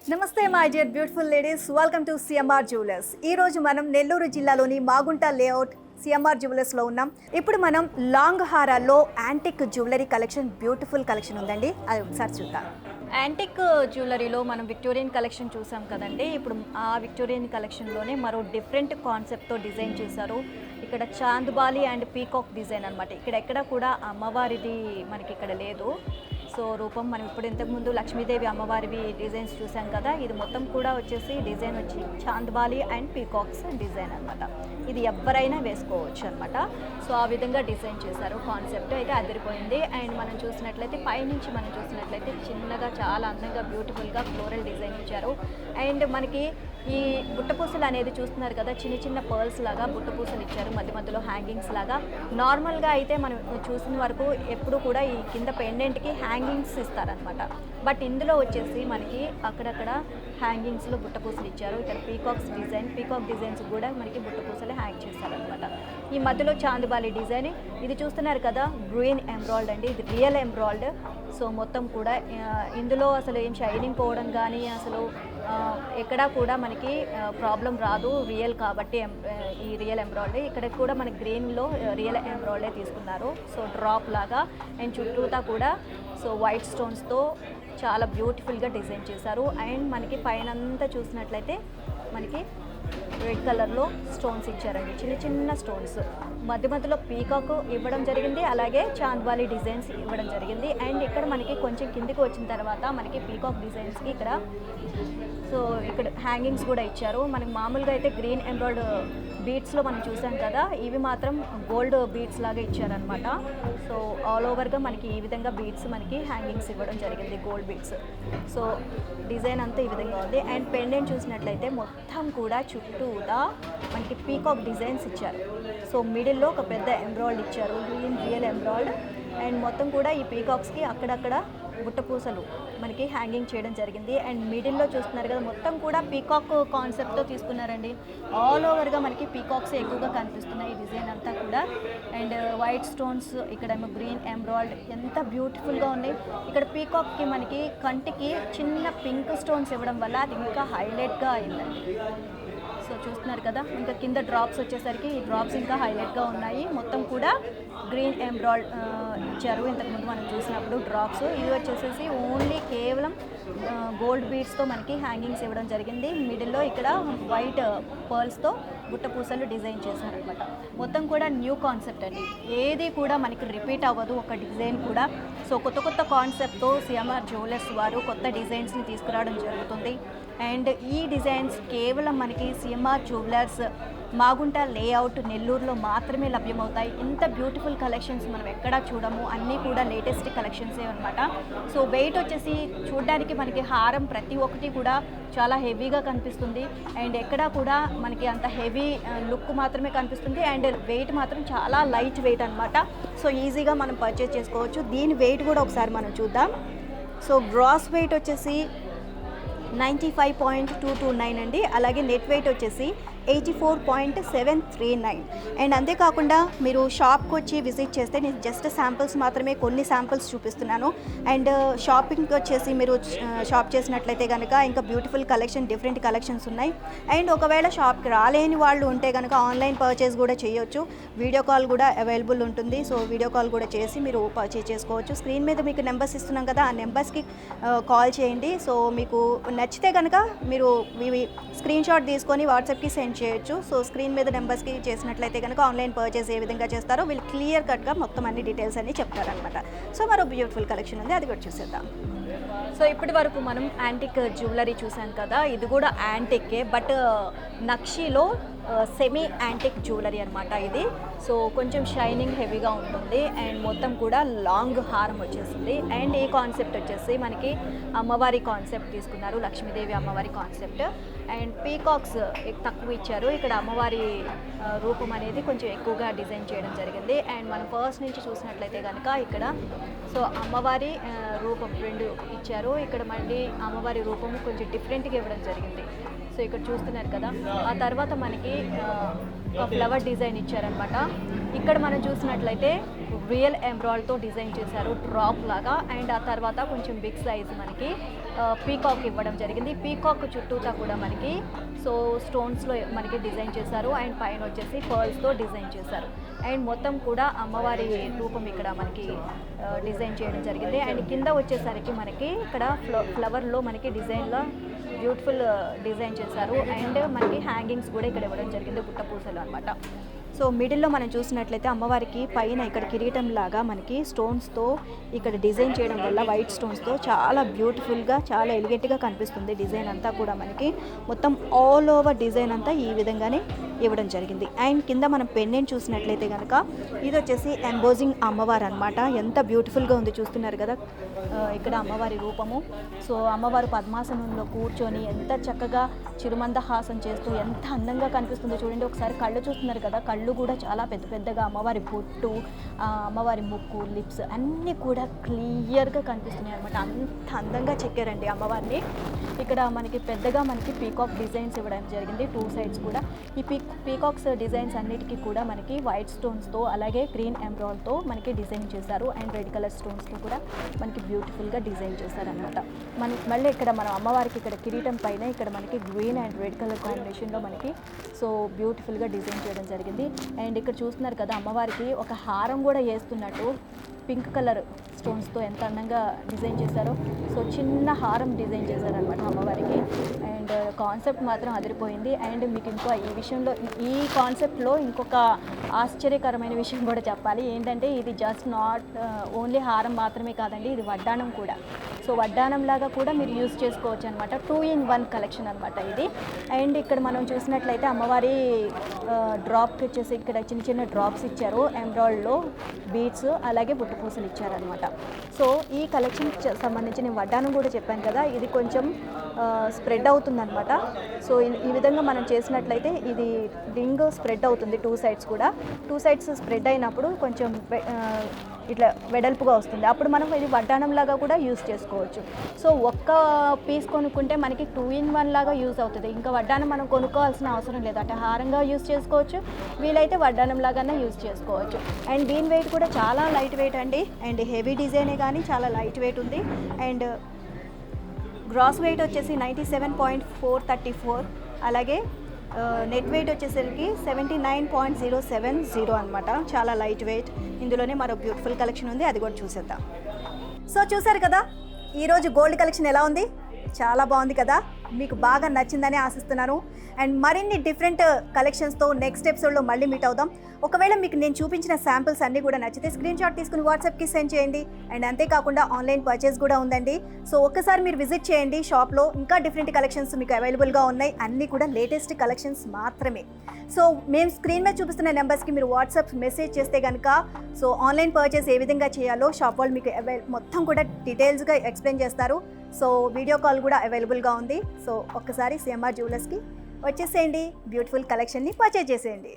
నమస్తే my dear beautiful ladies, welcome to CMR jewellers. ఈ రోజు మనం నెల్లూరు జిల్లాలోని మాగుంట లేఅవుట్ సిఎంఆర్ జ్యువెలర్స్లో ఉన్నాం. ఇప్పుడు మనం లాంగ్ హారాల్లో antique jewellery collection, beautiful collection ఉందండి, అది ఒకసారి చూద్దాం. యాంటిక్ జ్యువెలరీలో మనం విక్టోరియన్ కలెక్షన్ చూసాం కదండి. ఇప్పుడు ఆ విక్టోరియన్ కలెక్షన్లోనే మరో డిఫరెంట్ కాన్సెప్ట్తో డిజైన్ చేశారు. ఇక్కడ చాంద్బాలి అండ్ పీకాక్ డిజైన్ అనమాట. ఇక్కడ ఎక్కడ కూడా అమ్మవారిది మనకి ఇక్కడ లేదు. సో రూపం మనం ఇప్పుడు ఇంతకుముందు లక్ష్మీదేవి అమ్మవారివి డిజైన్స్ చూసాం కదా, ఇది మొత్తం కూడా వచ్చేసి డిజైన్ వచ్చి చాంద్బాలి అండ్ పీకాక్స్ డిజైన్ అనమాట. ఇది ఎవరైనా వేసుకోవచ్చు అనమాట. సో ఆ విధంగా డిజైన్ చేశారు. కాన్సెప్ట్ అయితే అదిరిపోయింది. అండ్ మనం చూసినట్లయితే పైనుంచి మనం చూసినట్లయితే చిన్నగా చాలా అందంగా బ్యూటిఫుల్గా ఫ్లోరల్ డిజైన్ ఇచ్చారు. అండ్ మనకి ఈ బుట్టపూసలు అనేది చూస్తున్నారు కదా, చిన్న చిన్న పర్ల్స్ లాగా బుట్టపూసలు ఇచ్చారు, మధ్య మధ్యలో హ్యాంగింగ్స్ లాగా. నార్మల్గా అయితే మనం చూసిన వరకు ఎప్పుడు కూడా ఈ కింద పెండెంట్కి హ్యాంగింగ్స్ ఇస్తారనమాట. బట్ ఇందులో వచ్చేసి మనకి అక్కడక్కడ హ్యాంగింగ్స్లో బుట్టపూసలు ఇచ్చారు. ఇక్కడ పీకాక్ డిజైన్స్ కూడా మనకి బుట్టపూసలు హ్యాంగ్ చేస్తారనమాట. ఈ మధ్యలో చాందిబాలి డిజైన్ ఇది చూస్తున్నారు కదా, గ్రీన్ ఎంబ్రాయిడ్ అండి, ఇది రియల్ ఎంబ్రాయిడ్. సో మొత్తం కూడా ఇందులో అసలు ఏం షైనింగ్ పోవడం కానీ అసలు ఎక్కడా కూడా మనకి ప్రాబ్లం రాదు, రియల్ కాబట్టి. ఈ రియల్ ఎంబ్రాయిడ్ ఇక్కడ కూడా మనకి గ్రీన్లో రియల్ ఎంబ్రాయిడే తీసుకున్నారు. సో డ్రాప్ లాగా అండ్ చుట్టూతా కూడా సో వైట్ స్టోన్స్తో చాలా బ్యూటిఫుల్గా డిజైన్ చేశారు. అండ్ మనకి పైన అంతా చూసినట్లయితే మనకి రెడ్ కలర్లో స్టోన్స్ ఇచ్చారండి, చిన్న చిన్న స్టోన్స్. మధ్య మధ్యలో పీకాక్ ఇవ్వడం జరిగింది, అలాగే చాంద్బాలి డిజైన్స్ ఇవ్వడం జరిగింది. అండ్ ఇక్కడ మనకి కొంచెం కిందికి వచ్చిన తర్వాత మనకి పీకాక్ డిజైన్స్కి ఇక్కడ సో ఇక్కడ హ్యాంగింగ్స్ కూడా ఇచ్చారు. మనకి మామూలుగా అయితే గ్రీన్ ఎంబ్రాయిడ్ బీడ్స్లో మనం చూసాం కదా, ఇవి మాత్రం గోల్డ్ బీడ్స్ లాగా ఇచ్చారనమాట. సో ఆల్ ఓవర్గా మనకి ఈ విధంగా బీడ్స్ మనకి హ్యాంగింగ్స్ ఇవ్వడం జరిగింది, గోల్డ్ బీడ్స్. సో డిజైన్ అంతా ఈ విధంగా ఉంది. అండ్ పెండెంట్ చూసినట్లయితే మొత్తం కూడా చుట్టూదా మనకి పీకాక్ డిజైన్స్ ఇచ్చారు. సో మిడిల్లో ఒక పెద్ద ఎంబ్రాయిడ్ ఇచ్చారు, రియల్ ఎంబ్రాయిడ్. అండ్ మొత్తం కూడా ఈ పీకాక్స్కి అక్కడక్కడ బుట్టపూసలు మనకి హ్యాంగింగ్ చేయడం జరిగింది. అండ్ మిడిల్లో చూస్తున్నారు కదా, మొత్తం కూడా పీకాక్ కాన్సెప్ట్తో తీసుకున్నారండి. ఆల్ ఓవర్గా మనకి పీకాక్స్ ఎక్కువగా కనిపిస్తున్నాయి ఈ డిజైన్ అంతా కూడా. అండ్ వైట్ స్టోన్స్, ఇక్కడేమో గ్రీన్ ఎంబ్రాయిడ్, ఎంత బ్యూటిఫుల్గా ఉన్నాయి. ఇక్కడ పీకాక్కి మనకి కంటికి చిన్న పింక్ స్టోన్స్ ఇవ్వడం వల్ల అది ఇంకా హైలైట్గా అయిందండి. సో చూస్తున్నారు కదా, ఇంకా కింద డ్రాప్స్ వచ్చేసరికి ఈ డ్రాప్స్ ఇంకా హైలైట్గా ఉన్నాయి. మొత్తం కూడా గ్రీన్ ఎంబ్రాయిడ్ ఇచ్చారు ఇంతకుముందు మనం చూసినప్పుడు డ్రాప్స్. ఇది వచ్చేసేసి ఓన్లీ కేవలం గోల్డ్ బీడ్స్తో మనకి హ్యాంగింగ్స్ ఇవ్వడం జరిగింది. మిడిల్లో ఇక్కడ వైట్ పర్ల్స్తో బుట్టపూసలు డిజైన్ చేశారనమాట. మొత్తం కూడా న్యూ కాన్సెప్ట్ అండి, ఏది కూడా మనకి రిపీట్ అవ్వదు ఒక డిజైన్ కూడా. సో కొత్త కొత్త కాన్సెప్ట్తో సిఎంఆర్ జ్యువెలర్స్ వారు కొత్త డిజైన్స్ని తీసుకురావడం జరుగుతుంది. అండ్ ఈ డిజైన్స్ కేవలం మనకి సిఎంఆర్ జ్యువెలర్స్ మాగుంట లేఅవుట్ నెల్లూరులో మాత్రమే లభ్యమవుతాయి. ఇంత బ్యూటిఫుల్ కలెక్షన్స్ మనం ఎక్కడా చూడము, అన్నీ కూడా లేటెస్ట్ కలెక్షన్సే అనమాట. సో వెయిట్ వచ్చేసి చూడడానికి మనకి హారం ప్రతి ఒక్కటి కూడా చాలా హెవీగా కనిపిస్తుంది. అండ్ ఎక్కడా కూడా మనకి అంత హెవీ లుక్ మాత్రమే కనిపిస్తుంది. అండ్ వెయిట్ మాత్రం చాలా లైట్ వెయిట్ అనమాట. సో ఈజీగా మనం పర్చేస్ చేసుకోవచ్చు. దీని వెయిట్ కూడా ఒకసారి మనం చూద్దాం. సో గ్రాస్ వెయిట్ వచ్చేసి 95.229 అండి. అలాగే నెట్ వెయిట్ వచ్చేసి 84.739. అండ్ అంతేకాకుండా మీరు షాప్కి వచ్చి విజిట్ చేస్తే నేను జస్ట్ శాంపిల్స్ మాత్రమే, కొన్ని శాంపిల్స్ చూపిస్తున్నాను. అండ్ షాపింగ్కి వచ్చేసి మీరు షాప్ చేసినట్లయితే కనుక ఇంకా బ్యూటిఫుల్ కలెక్షన్, డిఫరెంట్ కలెక్షన్స్ ఉన్నాయి. అండ్ ఒకవేళ షాప్కి రాలేని వాళ్ళు ఉంటే కనుక ఆన్లైన్ పర్చేస్ కూడా చేయొచ్చు, వీడియో కాల్ కూడా అవైలబుల్ ఉంటుంది. సో వీడియో కాల్ కూడా చేసి మీరు పర్చేస్ చేసుకోవచ్చు. స్క్రీన్ మీద మీకు నెంబర్స్ ఇస్తున్నాం కదా, ఆ నెంబర్స్కి కాల్ చేయండి. సో మీకు నచ్చితే కనుక మీరు స్క్రీన్ షాట్ తీసుకొని వాట్సాప్కి సెండ్ చేయొచ్చు. సో స్క్రీన్ మీద నెంబర్స్కి చేసినట్లయితే కనుక ఆన్లైన్ పర్చేస్ ఏ విధంగా చేస్తారో వీళ్ళు క్లియర్ కట్గా మొత్తం అన్ని డీటెయిల్స్ అన్ని చెప్తారనమాట. సో మరో బ్యూటిఫుల్ కలెక్షన్ ఉంది, అది కూడా చూసేద్దాం. సో ఇప్పటి వరకు మనం యాంటిక్ జ్యువెలరీ చూసాం కదా, ఇది కూడా యాంటిక్కే, బట్ నక్షీలో సెమీ యాంటిక్ జ్యువెలరీ అనమాట ఇది. సో కొంచెం షైనింగ్ హెవీగా ఉంటుంది. అండ్ మొత్తం కూడా లాంగ్ హారం వచ్చేసింది. అండ్ ఈ కాన్సెప్ట్ వచ్చేసి మనకి అమ్మవారి కాన్సెప్ట్ తీసుకున్నారు, లక్ష్మీదేవి అమ్మవారి కాన్సెప్ట్. అండ్ పీకాక్స్ తక్కువ ఇచ్చారు, ఇక్కడ అమ్మవారి రూపం అనేది కొంచెం ఎక్కువగా డిజైన్ చేయడం జరిగింది. అండ్ మనం ఫస్ట్ నుంచి చూసినట్లయితే కనుక ఇక్కడ సో అమ్మవారి రూపం రెండు ఇచ్చారు. ఇక్కడ మళ్ళీ అమ్మవారి రూపం కొంచెం డిఫరెంట్గా ఇవ్వడం జరిగింది. సో ఇక్కడ చూస్తున్నారు కదా, ఆ తర్వాత మనకి ఫ్లవర్ డిజైన్ ఇచ్చారనమాట. ఇక్కడ మనం చూసినట్లయితే రియల్ ఎంబ్రాయిడ్తో డిజైన్ చేశారు డ్రాప్ లాగా. అండ్ ఆ తర్వాత కొంచెం బిగ్ సైజ్ మనకి పీకాక్ ఇవ్వడం జరిగింది. పీకాక్ చుట్టూతా కూడా మనకి సో స్టోన్స్లో మనకి డిజైన్ చేశారు. అండ్ పైన వచ్చేసి పర్ల్స్తో డిజైన్ చేశారు. అండ్ మొత్తం కూడా అమ్మవారి రూపం ఇక్కడ మనకి డిజైన్ చేయడం జరిగింది. అండ్ కింద వచ్చేసరికి మనకి ఇక్కడ ఫ్లవర్లో మనకి డిజైన్లో బ్యూటిఫుల్ డిజైన్ చేశారు. అండ్ మనకి హ్యాంగింగ్స్ కూడా ఇక్కడ ఇవ్వడం జరిగింది, బుట్ట పూసలు అనమాట. సో మిడిల్లో మనం చూసినట్లయితే అమ్మవారికి పైన ఇక్కడ కిరీటం లాగా మనకి స్టోన్స్తో ఇక్కడ డిజైన్ చేయడం వల్ల వైట్ స్టోన్స్తో చాలా బ్యూటిఫుల్గా చాలా ఎలిగెంట్గా కనిపిస్తుంది. డిజైన్ అంతా కూడా మనకి మొత్తం ఆల్ ఓవర్ డిజైన్ అంతా ఈ విధంగానే ఇవ్వడం జరిగింది. అండ్ కింద మనం పెన్నెంట్ చూసినట్లయితే కనుక ఇది వచ్చేసి ఎంబోజింగ్ అమ్మవారు అనమాట. ఎంత బ్యూటిఫుల్గా ఉంది చూస్తున్నారు కదా ఇక్కడ అమ్మవారి రూపము. సో అమ్మవారు పద్మాసనంలో కూర్చొని ఎంత చక్కగా చిరుమందహాసం చేస్తూ ఎంత అందంగా కనిపిస్తుందో చూడండి. ఒకసారి కళ్ళు చూస్తున్నారు కదా, కళ్ళు కూడా చాలా పెద్ద పెద్దగా అమ్మవారి బొట్టు, అమ్మవారి ముక్కు, లిప్స్ అన్నీ కూడా క్లియర్గా కనిపిస్తున్నాయి అనమాట. అంత అందంగా చెక్కారండి అమ్మవారిని. ఇక్కడ మనకి పెద్దగా మనకి పీకాక్ డిజైన్స్ ఇవ్వడం జరిగింది 2 సైడ్స్ కూడా. ఈ పీకాక్స్ డిజైన్స్ అన్నిటికీ కూడా మనకి వైట్ స్టోన్స్తో అలాగే గ్రీన్ ఎంబ్రాయిడ్తో మనకి డిజైన్ చేశారు. అండ్ రెడ్ కలర్ స్టోన్స్తో కూడా మనకి బ్యూటిఫుల్గా డిజైన్ చేశారనమాట. మళ్ళీ ఇక్కడ మనం అమ్మవారికి ఇక్కడ కిరీటం పైన ఇక్కడ మనకి గ్రీన్ అండ్ రెడ్ కలర్ కాంబినేషన్లో మనకి సో బ్యూటిఫుల్గా డిజైన్ చేయడం జరిగింది. అండ్ ఇక్కడ చూస్తున్నారు కదా అమ్మవారికి ఒక హారం కూడా వేస్తున్నట్టు పింక్ కలర్ స్టోన్స్తో ఎంత అందంగా డిజైన్ చేశారో. సో చిన్న హారం డిజైన్ చేశారనమాట అమ్మవారికి. అండ్ కాన్సెప్ట్ మాత్రం అదిరిపోయింది. అండ్ మీకు ఇంకో ఈ విషయంలో ఈ కాన్సెప్ట్లో ఇంకొక ఆశ్చర్యకరమైన విషయం కూడా చెప్పాలి. ఏంటంటే ఇది జస్ట్ నాట్ ఓన్లీ హారం మాత్రమే కాదండి, ఇది వడ్డానం కూడా. సో వడ్డానం లాగా కూడా మీరు యూజ్ చేసుకోవచ్చు అనమాట. 2-in-1 కలెక్షన్ అనమాట ఇది. అండ్ ఇక్కడ మనం చూసినట్లయితే అమ్మవారి డ్రాప్కి వచ్చేసి ఇక్కడ చిన్న చిన్న డ్రాప్స్ ఇచ్చారు ఎంబ్రాయిడ్లో బీడ్స్ అలాగే బుట్ట పూసలు ఇచ్చారనమాట. సో ఈ కలెక్షన్ సంబంధించి నేను వడ్డానం కూడా చెప్పాను కదా, ఇది కొంచెం స్ప్రెడ్ అవుతుందన్నమాట. సో ఈ విధంగా మనం చేసినట్లయితే ఇది రింగ్ స్ప్రెడ్ అవుతుంది 2 సైడ్స్ కూడా. 2 సైడ్స్ స్ప్రెడ్ అయినప్పుడు కొంచెం ఇట్లా వెడల్పుగా వస్తుంది. అప్పుడు మనం ఇది వడ్డానం లాగా కూడా యూజ్ చేసుకోవచ్చు. సో ఒక్క పీస్ కొనుక్కుంటే మనకి 2-in-1 లాగా యూజ్ అవుతుంది. ఇంకా వడ్డానం మనం కొనుక్కోవాల్సిన అవసరం లేదు. అంటే హారంగా యూజ్ చేసుకోవచ్చు, వీలైతే వడ్డానం లాగానే యూజ్ చేసుకోవచ్చు. అండ్ దీని వెయిట్ కూడా చాలా లైట్ వెయిట్ అండి. అండ్ హెవీ డిజైనే కానీ చాలా లైట్ వెయిట్ ఉంది. అండ్ గ్రాస్ వెయిట్ వచ్చేసి 97.434, అలాగే నెట్ వెయిట్ వచ్చేసరికి 79.070 అనమాట. చాలా లైట్ వెయిట్. ఇందులోనే మరో బ్యూటిఫుల్ కలెక్షన్ ఉంది, అది కూడా చూసేద్దాం. సో చూసారు కదా ఈరోజు గోల్డ్ కలెక్షన్ ఎలా ఉంది, చాలా బాగుంది కదా, మీకు బాగా నచ్చిందని ఆశిస్తున్నాను. అండ్ మరిన్ని డిఫరెంట్ కలెక్షన్స్తో నెక్స్ట్ ఎపిసోడ్లో మళ్ళీ మీట్ అవుదాం. ఒకవేళ మీకు నేను చూపించిన శాంపిల్స్ అన్నీ కూడా నచ్చితే స్క్రీన్ షాట్ తీసుకుని వాట్సాప్కి సెండ్ చేయండి. అండ్ అంతేకాకుండా ఆన్లైన్ పర్చేస్ కూడా ఉందండి. సో ఒక్కసారి మీరు విజిట్ చేయండి షాప్లో, ఇంకా డిఫరెంట్ కలెక్షన్స్ మీకు అవైలబుల్గా ఉన్నాయి. అన్నీ కూడా లేటెస్ట్ కలెక్షన్స్ మాత్రమే. సో మేము స్క్రీన్ మీద చూపిస్తున్న నెంబర్స్కి మీరు వాట్సాప్ మెసేజ్ చేస్తే కనుక సో ఆన్లైన్ పర్చేస్ ఏ విధంగా చేయాలో షాప్ వాళ్ళు మీకు మొత్తం కూడా డీటెయిల్స్గా ఎక్స్ప్లెయిన్ చేస్తారు. సో వీడియో కాల్ కూడా అవైలబుల్గా ఉంది. సో ఒక్కసారి సిఎంఆర్ జ్యువెలర్స్కి వచ్చేసేయండి, బ్యూటిఫుల్ కలెక్షన్ని పర్చేజ్ చేసేయండి.